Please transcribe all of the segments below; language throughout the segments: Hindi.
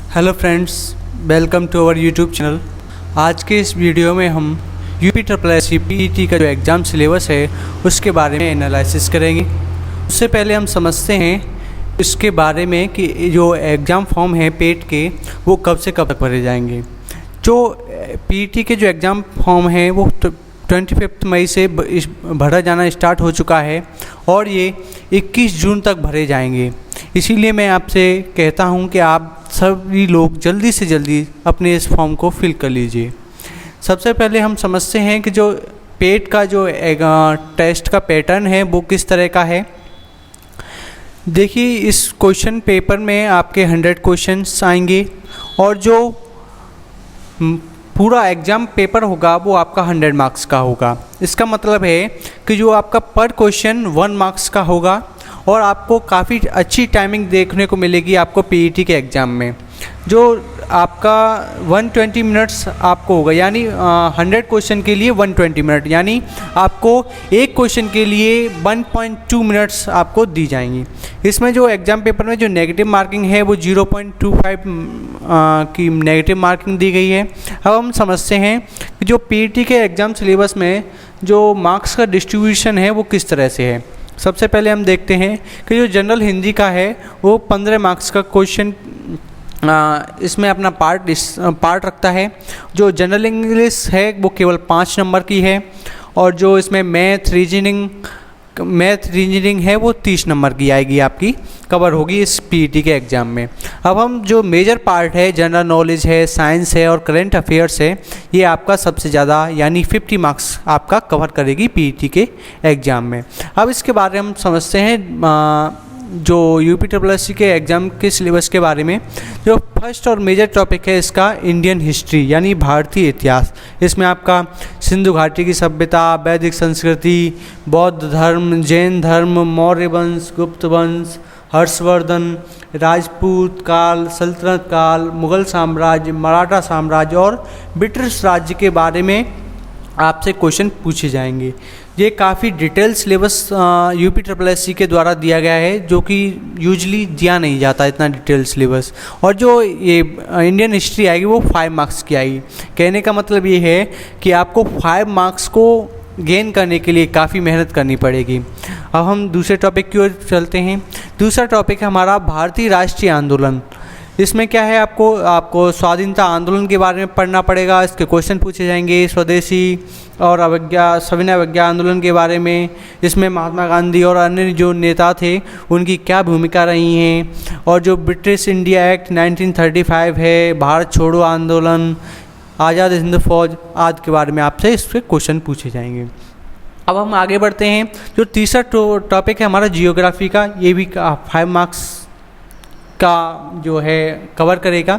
Hello friends, welcome to our YouTube channel. आज के इस वीडियो में हम UP triple S C PET का जो एग्ज़ाम सिलेबस है उसके बारे में एनालिसिस करेंगे। उससे पहले हम समझते हैं इसके बारे में कि जो एग्ज़ाम फॉर्म है पेट के वो कब से कब तक भरे जाएंगे। जो पीईटी के जो एग्ज़ाम फॉर्म है वो 25 मई से भरा जाना स्टार्ट हो चुका है और ये 21 जून तक भरे जाएंगे। इसीलिए मैं आपसे कहता हूं कि आप सभी लोग जल्दी से जल्दी अपने इस फॉर्म को फिल कर लीजिए। सबसे पहले हम समझते हैं कि जो पेट का जो टेस्ट का पैटर्न है वो किस तरह का है। देखिए, इस क्वेश्चन पेपर में आपके 100 क्वेश्चंस आएंगे और जो पूरा एग्ज़ाम पेपर होगा वो आपका 100 मार्क्स का होगा। इसका मतलब है कि जो आपका पर क्वेश्चन 1 मार्क्स का होगा और आपको काफ़ी अच्छी टाइमिंग देखने को मिलेगी आपको पीईटी के एग्ज़ाम में। जो आपका 120 मिनट्स आपको होगा, यानी 100 क्वेश्चन के लिए 120 मिनट, यानी आपको एक क्वेश्चन के लिए 1.2 मिनट्स आपको दी जाएंगी। इसमें जो एग्ज़ाम पेपर में जो नेगेटिव मार्किंग है वो 0.25 की नेगेटिव मार्किंग दी गई है। अब हम समझते हैं कि जो पीईटी के एग्ज़ाम सिलेबस में जो मार्क्स का डिस्ट्रीब्यूशन है वो किस तरह से है। सबसे पहले हम देखते हैं कि जो जनरल हिंदी का है वो 15 मार्क्स का क्वेश्चन इसमें अपना पार्ट रखता है। जो जनरल इंग्लिश है वो केवल 5 नंबर की है और जो इसमें मैथ रीजनिंग है वो 30 नंबर की आएगी, आपकी कवर होगी इस पीईटी के एग्ज़ाम में। अब हम जो मेजर पार्ट है, जनरल नॉलेज है, साइंस है और करंट अफेयर्स है, ये आपका सबसे ज़्यादा यानी 50 मार्क्स आपका कवर करेगी पीईटी के एग्ज़ाम में। अब इसके बारे में हम समझते हैं जो यूपी ट्रिपल एस सी के एग्ज़ाम के सिलेबस के बारे में। जो फर्स्ट और मेजर टॉपिक है इसका इंडियन हिस्ट्री यानी भारतीय इतिहास। इसमें आपका सिंधु घाटी की सभ्यता, वैदिक संस्कृति, बौद्ध धर्म, जैन धर्म, मौर्य वंश, गुप्त वंश, हर्षवर्धन, राजपूत काल, सल्तनत काल, मुग़ल साम्राज्य, मराठा साम्राज्य और ब्रिटिश राज्य के बारे में आपसे क्वेश्चन पूछे जाएंगे। ये काफ़ी detail syllabus UP triple S C के द्वारा दिया गया है, जो कि यूजली दिया नहीं जाता इतना डिटेल सिलेबस। और जो ये इंडियन हिस्ट्री आएगी वो 5 मार्क्स की आएगी। कहने का मतलब ये है कि आपको 5 मार्क्स को गेन करने के लिए काफ़ी मेहनत करनी पड़ेगी। अब हम दूसरे टॉपिक की ओर चलते हैं। दूसरा टॉपिक है हमारा भारतीय राष्ट्रीय आंदोलन। इसमें क्या है, आपको स्वाधीनता आंदोलन के बारे में पढ़ना पड़ेगा। इसके क्वेश्चन पूछे जाएंगे स्वदेशी और सविनय अवज्ञा आंदोलन के बारे में। इसमें महात्मा गांधी और अन्य जो नेता थे उनकी क्या भूमिका रही हैं, और जो ब्रिटिश इंडिया एक्ट 1935 है, भारत छोड़ो आंदोलन, आज़ाद हिंद फौज आदि के बारे में आपसे इसके क्वेश्चन पूछे जाएंगे। अब हम आगे बढ़ते हैं। जो तीसरा टॉपिक है हमारा जियोग्राफी का, ये भी 5 मार्क्स का जो है कवर करेगा।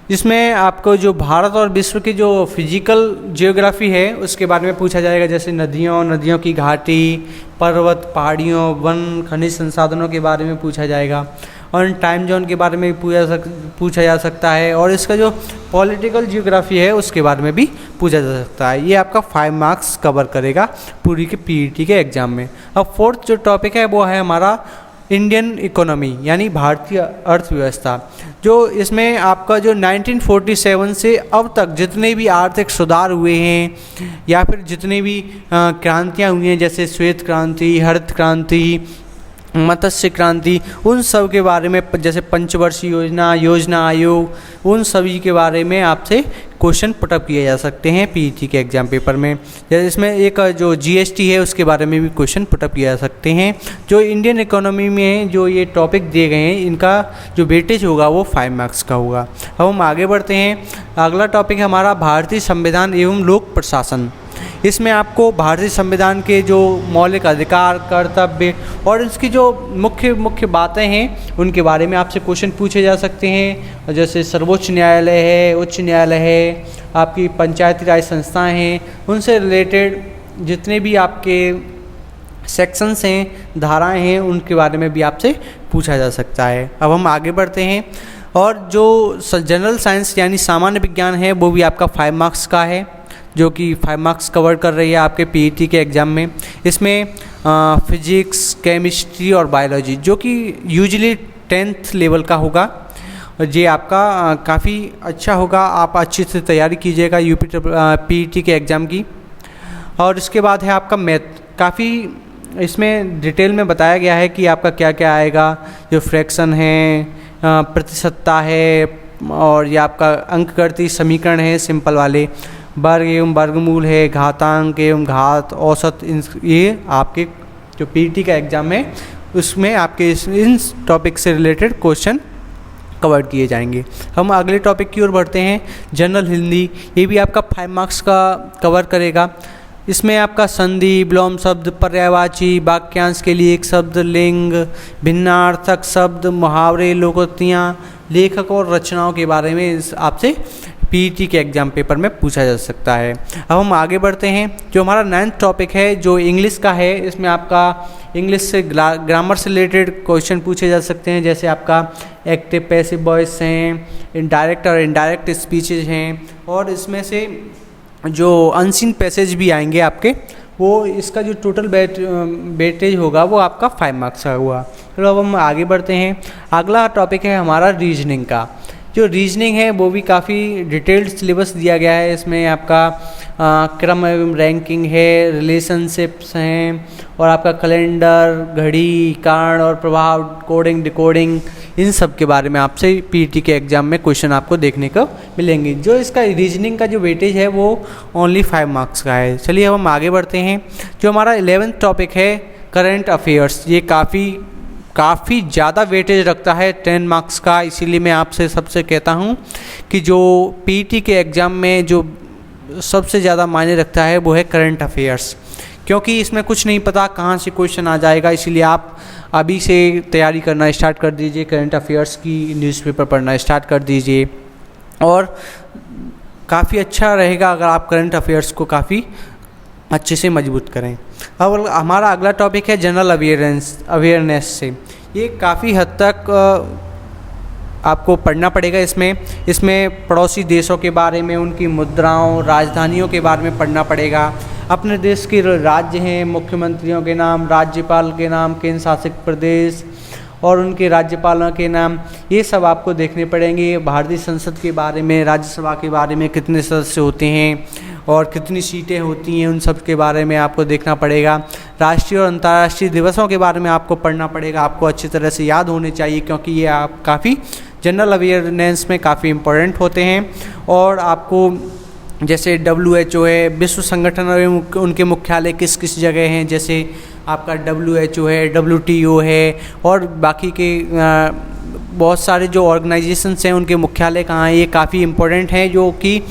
इसमें आपको जो भारत और विश्व की जो फिजिकल जियोग्राफी है उसके बारे में पूछा जाएगा, जैसे नदियों की घाटी, पर्वत, पहाड़ियों, वन, खनिज संसाधनों के बारे में पूछा जाएगा और टाइम जोन के बारे में पूछा जा सकता है। और इसका जो पॉलिटिकल जियोग्राफी है उसके बारे में भी पूछा जा सकता है। ये आपका 5 मार्क्स कवर करेगा पूरी के पीईटी के एग्ज़ाम में। अब फोर्थ जो टॉपिक है वो है हमारा इंडियन इकोनॉमी यानी भारतीय अर्थव्यवस्था। जो इसमें आपका जो 1947 से अब तक जितने भी आर्थिक सुधार हुए हैं या फिर जितने भी क्रांतियाँ हुई हैं, जैसे श्वेत क्रांति, हरित क्रांति, मत्स्य क्रांति, उन सब के बारे में, जैसे पंचवर्षीय योजना आयोग, उन सभी के बारे में आपसे क्वेश्चन पुटअप किए जा सकते हैं पीईटी के एग्ज़ाम पेपर में। जैसे इसमें एक जो जीएसटी है उसके बारे में भी क्वेश्चन पुटअप किए जा सकते हैं। जो इंडियन इकोनॉमी में जो ये टॉपिक दिए गए हैं इनका जो वेटेज होगा वो 5 मार्क्स का होगा। अब हम आगे बढ़ते हैं। अगला टॉपिक है हमारा भारतीय संविधान एवं लोक प्रशासन। इसमें आपको भारतीय संविधान के जो मौलिक अधिकार, कर्तव्य और इसकी जो मुख्य बातें हैं उनके बारे में आपसे क्वेश्चन पूछे जा सकते हैं। जैसे सर्वोच्च न्यायालय है, उच्च न्यायालय है, आपकी पंचायती राज संस्थाएं हैं, उनसे रिलेटेड जितने भी आपके सेक्शंस हैं, धाराएं हैं, उनके बारे में भी आपसे पूछा जा सकता है। अब हम आगे बढ़ते हैं। और जो जनरल साइंस यानी सामान्य विज्ञान है वो भी आपका 5 मार्क्स का है, जो कि 5 मार्क्स कवर कर रही है आपके पीईटी के एग्ज़ाम में। इसमें फिजिक्स, केमिस्ट्री और बायोलॉजी, जो कि यूजुअली 10th लेवल का होगा, ये आपका काफ़ी अच्छा होगा। आप अच्छे से तैयारी कीजिएगा यूपी पीईटी के एग्ज़ाम की। और इसके बाद है आपका मैथ। काफ़ी इसमें डिटेल में बताया गया है कि आपका क्या क्या आएगा। जो फ्रैक्शन है, प्रतिशतता है, और ये आपका अंकगणितीय समीकरण है सिंपल वाले, वर्ग एवं वर्गमूल है, घातांक एवं घात, औसत, ये आपके जो पीईटी का एग्ज़ाम है उसमें आपके इन टॉपिक से रिलेटेड क्वेश्चन कवर किए जाएंगे। हम अगले टॉपिक की ओर बढ़ते हैं, जनरल हिंदी। ये भी आपका 5 मार्क्स का कवर करेगा। इसमें आपका संधि, विलोम शब्द, पर्यायवाची, वाक्यांश के लिए एक शब्द, लिंग, भिन्नार्थक शब्द, मुहावरे, लोकोक्तियाँ, लेखक और रचनाओं के बारे में आपसे पीईटी के एग्ज़ाम पेपर में पूछा जा सकता है। अब हम आगे बढ़ते हैं। जो हमारा 9th टॉपिक है जो इंग्लिश का है, इसमें आपका इंग्लिश से ग्रामर से रिलेटेड क्वेश्चन पूछे जा सकते हैं। जैसे आपका एक्टिव पैसिव वॉइस हैं, इनडायरेक्ट और इनडायरेक्ट स्पीचेज हैं, और इसमें से जो अनसीन पैसेज भी आएंगे आपके, वो इसका जो टोटल वेटेज होगा वो आपका 5 मार्क्स का हुआ। चलो अब हम आगे बढ़ते हैं। अगला टॉपिक है हमारा रीजनिंग का। जो रीजनिंग है वो भी काफ़ी डिटेल्ड सिलेबस दिया गया है। इसमें आपका क्रम एवं रैंकिंग है, रिलेशनशिप्स हैं, और आपका कैलेंडर, घड़ी, कारण और प्रभाव, कोडिंग, डिकोडिंग, इन सब के बारे में आपसे पीईटी के एग्ज़ाम में क्वेश्चन आपको देखने को मिलेंगे। जो इसका रीजनिंग का जो वेटेज है वो ओनली 5 मार्क्स का है। चलिए अब हम आगे बढ़ते हैं। जो हमारा 11th टॉपिक है करंट अफेयर्स, ये काफ़ी ज़्यादा वेटेज रखता है 10 मार्क्स का। इसीलिए मैं आपसे सबसे कहता हूँ कि जो पीईटी के एग्ज़ाम में जो सबसे ज़्यादा मायने रखता है वो है करंट अफेयर्स, क्योंकि इसमें कुछ नहीं पता कहाँ से क्वेश्चन आ जाएगा। इसीलिए आप अभी से तैयारी करना स्टार्ट कर दीजिए, करंट अफेयर्स की न्यूज़पेपर पढ़ना स्टार्ट कर दीजिए, और काफ़ी अच्छा रहेगा अगर आप करंट अफेयर्स को काफ़ी अच्छे से मजबूत करें। अब हमारा अगला टॉपिक है जनरल अवेयरनेस से। ये काफ़ी हद तक आपको पढ़ना पड़ेगा। इसमें पड़ोसी देशों के बारे में, उनकी मुद्राओं, राजधानियों के बारे में पढ़ना पड़ेगा। अपने देश के राज्य हैं, मुख्यमंत्रियों के नाम, राज्यपाल के नाम, केंद्र शासित प्रदेश और उनके राज्यपालों के नाम, ये सब आपको देखने पड़ेंगे। भारतीय संसद के बारे में, राज्यसभा के बारे में, कितने सदस्य होते हैं और कितनी सीटें होती हैं, उन सब के बारे में आपको देखना पड़ेगा। राष्ट्रीय और अंतर्राष्ट्रीय दिवसों के बारे में आपको पढ़ना पड़ेगा। आपको अच्छी तरह से याद होने चाहिए, क्योंकि ये आप काफ़ी जनरल अवेयरनेस में काफ़ी इम्पोर्टेंट होते हैं। और आपको जैसे WHO है, विश्व संगठन और उनके मुख्यालय किस किस जगह हैं, जैसे आपका WHO है, WTO है, और बाकी के बहुत सारे जो ऑर्गेनाइजेशंस हैं उनके मुख्यालय कहाँ हैं, ये काफ़ी इम्पोर्टेंट हैं, जो कि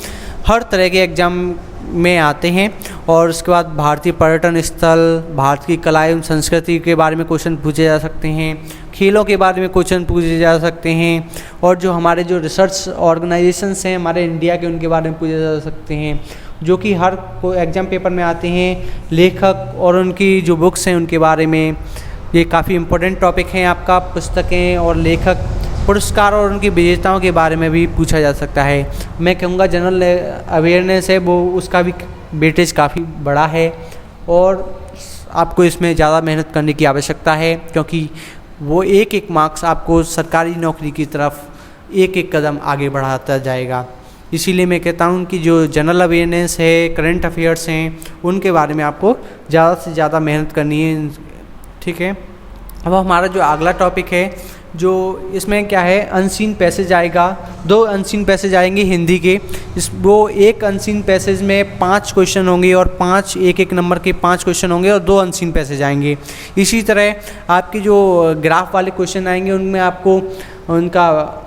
हर तरह के एग्ज़ाम में आते हैं। और उसके बाद भारतीय पर्यटन स्थल, भारत की कला एवं संस्कृति के बारे में क्वेश्चन पूछे जा सकते हैं, खेलों के बारे में क्वेश्चन पूछे जा सकते हैं, और जो हमारे जो रिसर्च ऑर्गेनाइजेशंस हैं हमारे इंडिया के, उनके बारे में पूछे जा सकते हैं, जो कि हर एग्ज़ाम पेपर में आते हैं। लेखक और उनकी जो बुक्स हैं उनके बारे में, ये काफ़ी इम्पोर्टेंट टॉपिक हैं। आपका पुस्तकें और लेखक, पुरस्कार और उनकी विजेताओं के बारे में भी पूछा जा सकता है। मैं कहूँगा जनरल अवेयरनेस है वो, उसका भी वेटेज काफ़ी बड़ा है, और आपको इसमें ज़्यादा मेहनत करने की आवश्यकता है, क्योंकि वो एक एक मार्क्स आपको सरकारी नौकरी की तरफ एक एक कदम आगे बढ़ाता जाएगा। इसीलिए मैं कहता हूँ कि जो जनरल अवेयरनेस है, करंट अफेयर्स हैं, उनके बारे में आपको ज़्यादा से ज़्यादा मेहनत करनी है। ठीक है। अब हमारा जो अगला टॉपिक है, जो इसमें क्या है, अनसीन पैसेज आएगा। 2 अनसीन पैसेज आएंगे हिंदी के। वो एक अनसीन पैसेज में 5 क्वेश्चन होंगे, और 5 एक नंबर के 5 क्वेश्चन होंगे, और 2 अनसीन पैसेज आएंगे। इसी तरह आपकी जो ग्राफ वाले क्वेश्चन आएंगे उनमें आपको उनका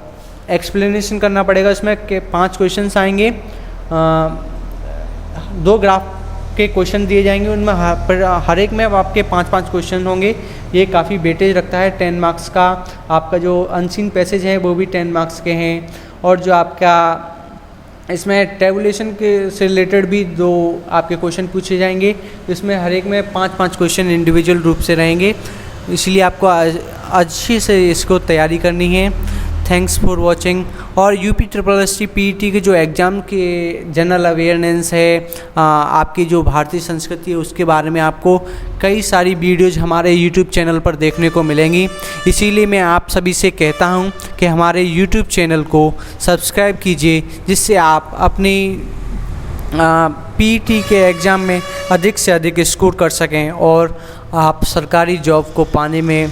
एक्सप्लेनेशन करना पड़ेगा। इसमें 5 क्वेश्चन आएंगे, 2 ग्राफ के क्वेश्चन दिए जाएंगे, उनमें हर एक में आपके 5-5 क्वेश्चन होंगे। ये काफ़ी वेटेज रखता है 10 मार्क्स का। आपका जो अनसीन पैसेज है वो भी 10 मार्क्स के हैं, और जो आपका इसमें टेबुलेशन के से रिलेटेड भी 2 आपके क्वेश्चन पूछे जाएंगे। इसमें हर एक में 5-5 क्वेश्चन इंडिविजुअल रूप से रहेंगे। इसलिए आपको अच्छी से इसको तैयारी करनी है। Thanks for watching. और UP triple S T PET के जो एग्ज़ाम के जनरल अवेयरनेस है, आपकी जो भारतीय संस्कृति है उसके बारे में आपको कई सारी वीडियोज़ हमारे यूट्यूब चैनल पर देखने को मिलेंगी। इसीलिए मैं आप सभी से कहता हूं कि हमारे यूट्यूब चैनल को सब्सक्राइब कीजिए, जिससे आप अपनी पीईटी के एग्ज़ाम में अधिक से अधिक स्कोर कर सकें और आप सरकारी जॉब को पाने में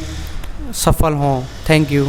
सफल हों। Thank you.